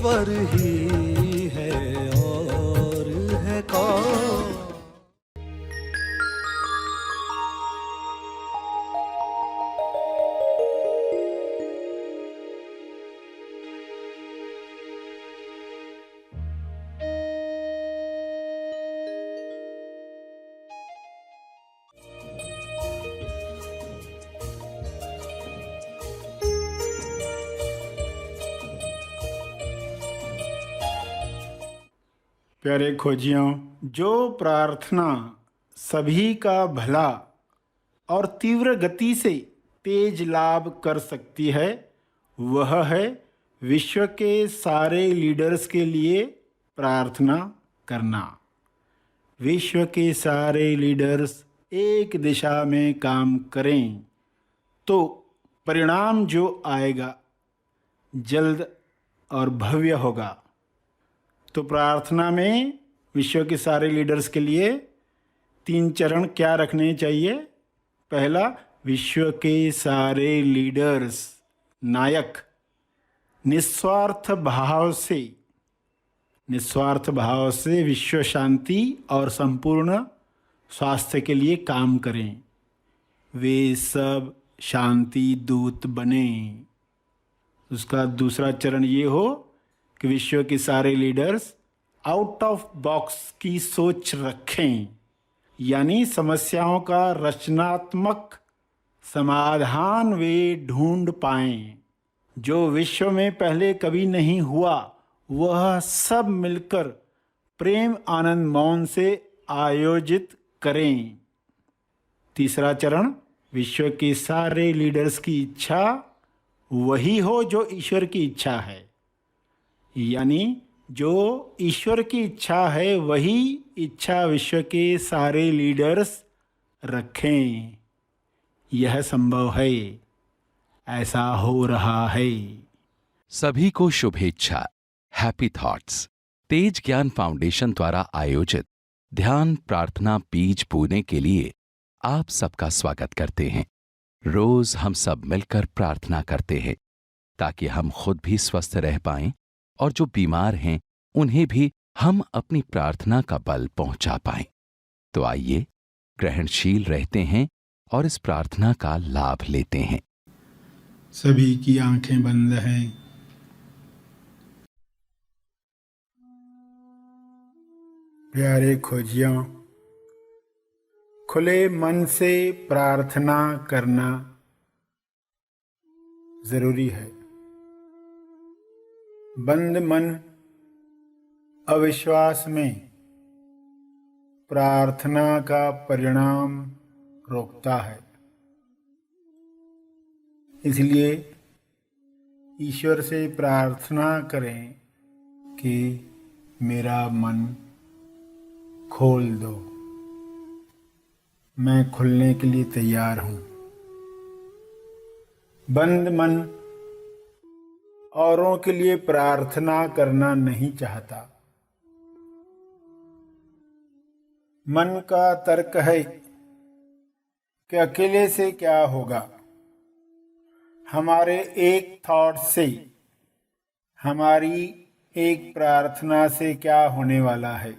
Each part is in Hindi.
ईश्वर ही है और है कौन। प्यारे खोजियों, जो प्रार्थना सभी का भला और तीव्र गति से तेज लाभ कर सकती है, वह है विश्व के सारे लीडर्स के लिए प्रार्थना करना। विश्व के सारे लीडर्स एक दिशा में काम करें तो परिणाम जो आएगा जल्द और भव्य होगा। तो प्रार्थना में विश्व के सारे लीडर्स के लिए 3 चरण क्या रखने चाहिए? पहला, विश्व के सारे लीडर्स नायक निस्वार्थ भाव से विश्व शांति और संपूर्ण स्वास्थ्य के लिए काम करें। वे सब शांति दूत बने। उसका दूसरा चरण ये हो कि विश्व के सारे लीडर्स आउट ऑफ बॉक्स की सोच रखें, यानी समस्याओं का रचनात्मक समाधान वे ढूंढ पाएं जो विश्व में पहले कभी नहीं हुआ। वह सब मिलकर प्रेम आनंद मौन से आयोजित करें। तीसरा चरण, विश्व के सारे लीडर्स की इच्छा वही हो जो ईश्वर की इच्छा है, यानी जो ईश्वर की इच्छा है वही इच्छा विश्व के सारे लीडर्स रखें। यह संभव है, ऐसा हो रहा है। सभी को शुभेच्छा। हैप्पी थॉट्स तेज ज्ञान फाउंडेशन द्वारा आयोजित ध्यान प्रार्थना बीज बोने के लिए आप सबका स्वागत करते हैं। रोज हम सब मिलकर प्रार्थना करते हैं ताकि हम खुद भी स्वस्थ रह पाएं और जो बीमार हैं उन्हें भी हम अपनी प्रार्थना का बल पहुंचा पाएं। तो आइए ग्रहणशील रहते हैं और इस प्रार्थना का लाभ लेते हैं। सभी की आंखें बंद हैं। प्यारे खोजियों, खुले मन से प्रार्थना करना जरूरी है। बंद मन अविश्वास में प्रार्थना का परिणाम रोकता है। इसलिए ईश्वर से प्रार्थना करें कि मेरा मन खोल दो, मैं खुलने के लिए तैयार हूं। बंद मन औरों के लिए प्रार्थना करना नहीं चाहता। मन का तर्क है कि अकेले से क्या होगा, हमारे एक थॉट से, हमारी एक प्रार्थना से क्या होने वाला है।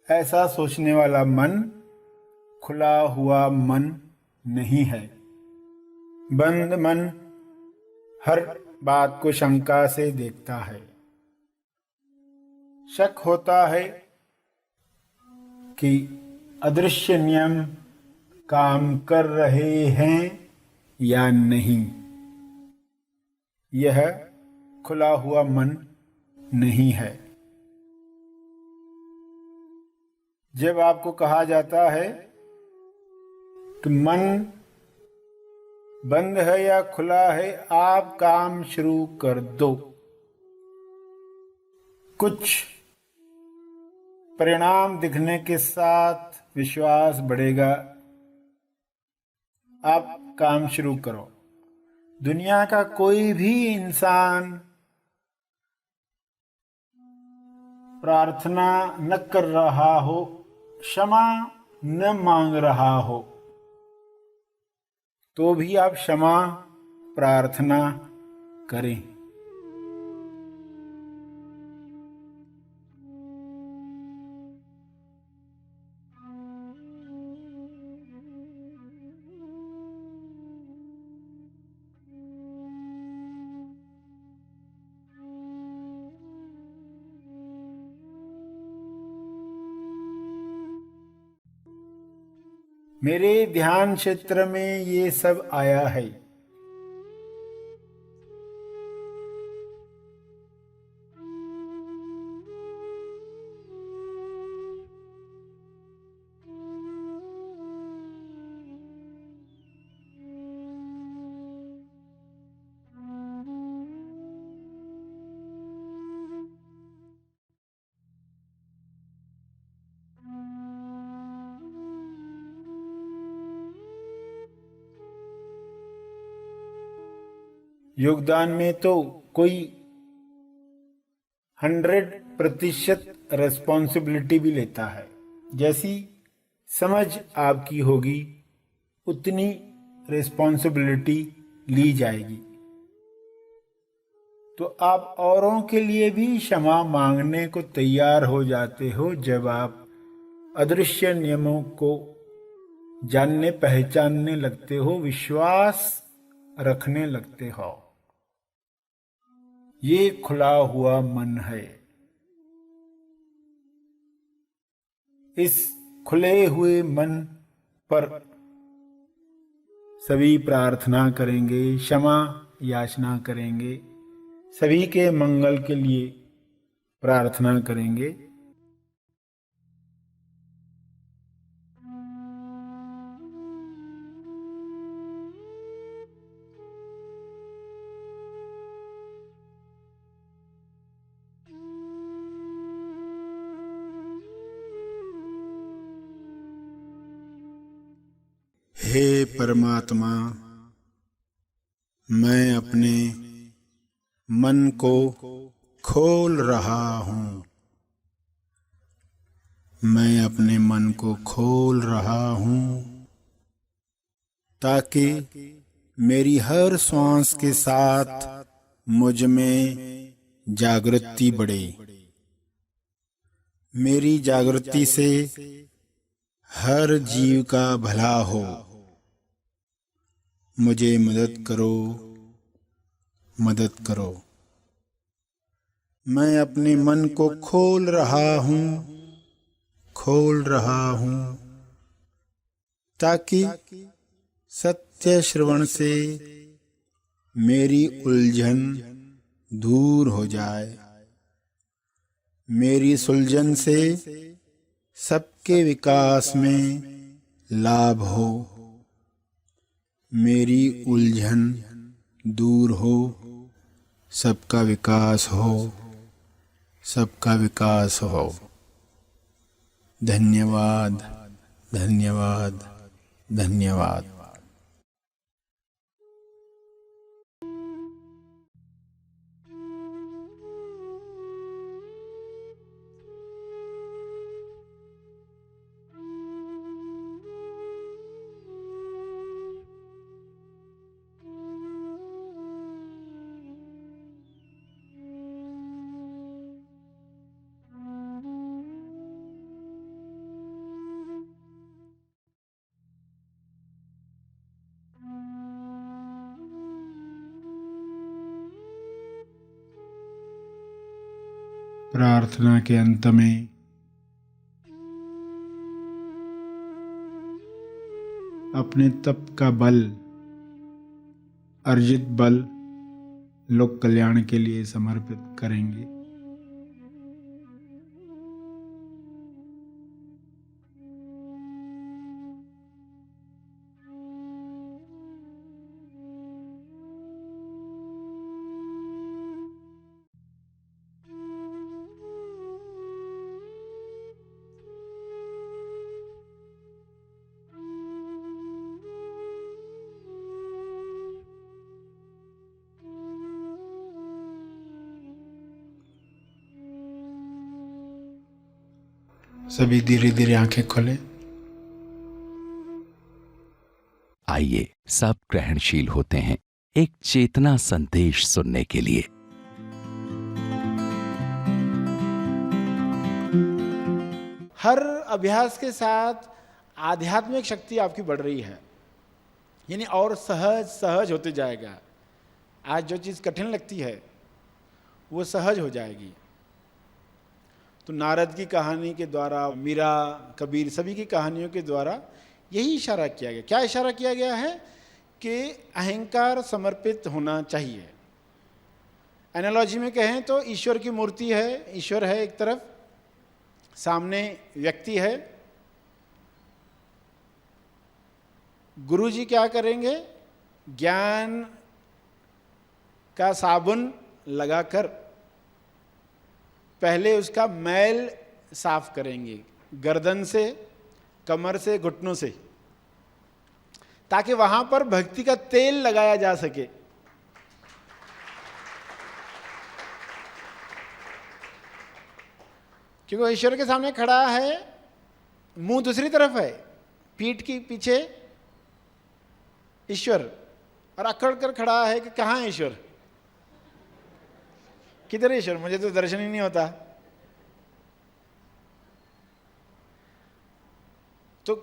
ऐसा सोचने वाला मन खुला हुआ मन नहीं है। बंद मन हर बात को शंका से देखता है। शक होता है कि अदृश्य नियम काम कर रहे हैं या नहीं। यह खुला हुआ मन नहीं है। जब आपको कहा जाता है कि मन बंद है या खुला है, आप काम शुरू कर दो, कुछ परिणाम दिखने के साथ विश्वास बढ़ेगा। आप काम शुरू करो। दुनिया का कोई भी इंसान प्रार्थना न कर रहा हो, क्षमा न मांग रहा हो, तो भी आप क्षमा प्रार्थना करें। मेरे ध्यान क्षेत्र में ये सब आया है। योगदान में तो कोई 100% रेस्पॉन्सिबिलिटी भी लेता है। जैसी समझ आपकी होगी उतनी रिस्पॉन्सिबिलिटी ली जाएगी। तो आप औरों के लिए भी क्षमा मांगने को तैयार हो जाते हो जब आप अदृश्य नियमों को जानने पहचानने लगते हो, विश्वास रखने लगते हो। ये खुला हुआ मन है। इस खुले हुए मन पर सभी प्रार्थना करेंगे, क्षमा याचना करेंगे, सभी के मंगल के लिए प्रार्थना करेंगे। हे परमात्मा, मैं अपने मन को खोल रहा हूँ। मैं अपने मन को खोल रहा हूँ ताकि मेरी हर श्वास के साथ मुझ में जागृति बढ़े। मेरी जागृति से हर जीव का भला हो। मुझे मदद करो, मदद करो। मैं अपने मन को खोल रहा हूँ, खोल रहा हूँ ताकि सत्य श्रवण से मेरी उलझन दूर हो जाए। मेरी सुलझन से सबके विकास में लाभ हो। मेरी उलझन दूर हो, सबका विकास हो, सबका विकास हो। धन्यवाद, धन्यवाद, धन्यवाद। प्रार्थना के अंत में अपने तप का बल, अर्जित बल लोक कल्याण के लिए समर्पित करेंगे। सभी धीरे धीरे आंखें खोलें। आइए सब ग्रहणशील होते हैं एक चेतना संदेश सुनने के लिए। हर अभ्यास के साथ आध्यात्मिक शक्ति आपकी बढ़ रही है, यानी और सहज सहज होते जाएगा। आज जो चीज़ कठिन लगती है वो सहज हो जाएगी। तो नारद की कहानी के द्वारा, मीरा, कबीर, सभी की कहानियों के द्वारा यही इशारा किया गया। क्या इशारा किया गया है? कि अहंकार समर्पित होना चाहिए। एनालॉजी में कहें तो ईश्वर की मूर्ति है, ईश्वर है एक तरफ, सामने व्यक्ति है। गुरु जी क्या करेंगे? ज्ञान का साबुन लगाकर पहले उसका मैल साफ करेंगे, गर्दन से, कमर से, घुटनों से, ताकि वहां पर भक्ति का तेल लगाया जा सके। क्योंकि ईश्वर के सामने खड़ा है, मुंह दूसरी तरफ है, पीठ के पीछे ईश्वर, और अकड़ कर खड़ा है कि कहाँ है ईश्वर, किधर है ईश्वर, मुझे तो दर्शन ही नहीं होता। तो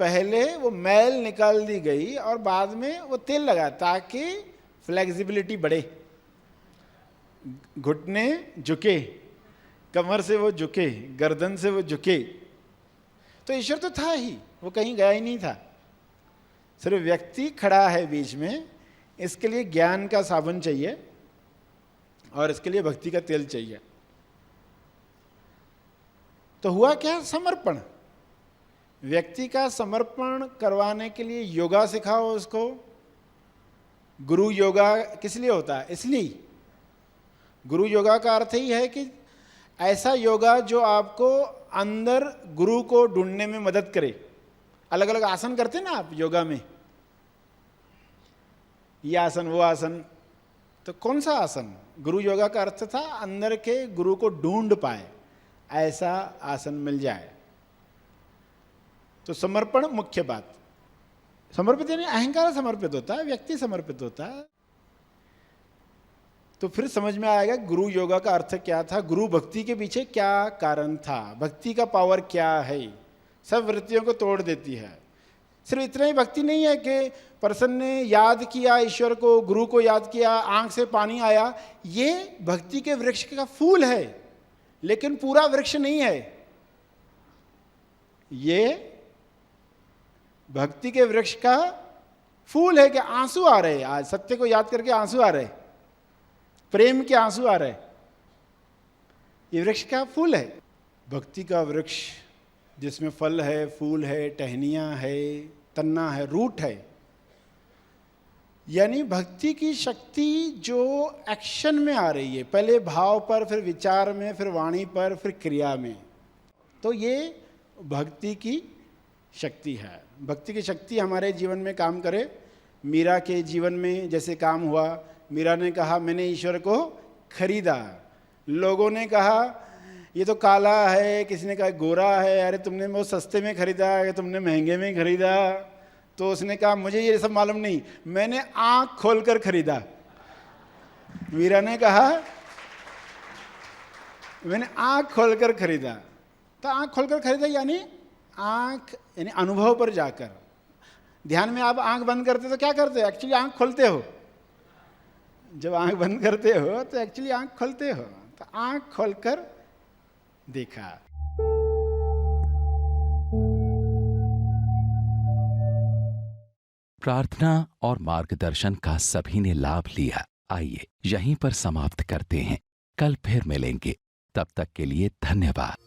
पहले वो मैल निकाल दी गई और बाद में वो तेल लगा, ताकि फ्लेक्सिबिलिटी बढ़े, घुटने झुके, कमर से वो झुके, गर्दन से वो झुके। तो ईश्वर तो था ही, वो कहीं गया ही नहीं था, सिर्फ व्यक्ति खड़ा है बीच में। इसके लिए ज्ञान का साबुन चाहिए और इसके लिए भक्ति का तेल चाहिए। तो हुआ क्या? समर्पण। व्यक्ति का समर्पण करवाने के लिए योगा सिखाओ उसको। गुरु योगा किस लिए होता है? इसलिए गुरु योगा का अर्थ ही है कि ऐसा योगा जो आपको अंदर गुरु को ढूंढने में मदद करे। अलग अलग आसन करते ना आप योगा में, ये आसन वो आसन, तो कौन सा आसन? गुरु योगा का अर्थ था अंदर के गुरु को ढूंढ पाए, ऐसा आसन मिल जाए। तो समर्पण मुख्य बात। समर्पित यानी अहंकार समर्पित होता है, व्यक्ति समर्पित होता है। तो फिर समझ में आएगा गुरु योगा का अर्थ क्या था, गुरु भक्ति के पीछे क्या कारण था, भक्ति का पावर क्या है। सब वृत्तियों को तोड़ देती है। सिर्फ इतना ही भक्ति नहीं है कि पर्सन ने याद किया ईश्वर को, गुरु को याद किया, आंख से पानी आया, ये भक्ति के वृक्ष का फूल है, लेकिन पूरा वृक्ष नहीं है। ये भक्ति के वृक्ष का फूल है कि आंसू आ रहे, आज सत्य को याद करके आंसू आ रहे, प्रेम के आंसू आ रहे, ये वृक्ष का फूल है। भक्ति का वृक्ष जिसमें फल है, फूल है, टहनियां है, तन्ना है, रूट है। यानी भक्ति की शक्ति जो एक्शन में आ रही है, पहले भाव पर, फिर विचार में, फिर वाणी पर, फिर क्रिया में। तो ये भक्ति की शक्ति है। भक्ति की शक्ति हमारे जीवन में काम करे। मीरा के जीवन में जैसे काम हुआ, मीरा ने कहा मैंने ईश्वर को खरीदा। लोगों ने कहा ये तो काला है, किसी ने कहा गोरा है, अरे तुमने बहुत सस्ते में खरीदा है, तुमने महंगे में खरीदा। तो उसने कहा मुझे ये सब मालूम नहीं, मैंने आंख खोलकर खरीदा। मीरा ने कहा मैंने आंख खोलकर खरीदा। तो आंख खोलकर खरीदा यानी आंख यानी अनुभव पर जाकर। ध्यान में आप आंख बंद करते तो क्या करते हो? एक्चुअली आंख खोलते हो। जब आंख बंद करते हो तो एक्चुअली आंख खोलते हो। तो आंख खोलकर देखा। प्रार्थना और मार्गदर्शन का सभी ने लाभ लिया। आइए यहीं पर समाप्त करते हैं, कल फिर मिलेंगे। तब तक के लिए धन्यवाद।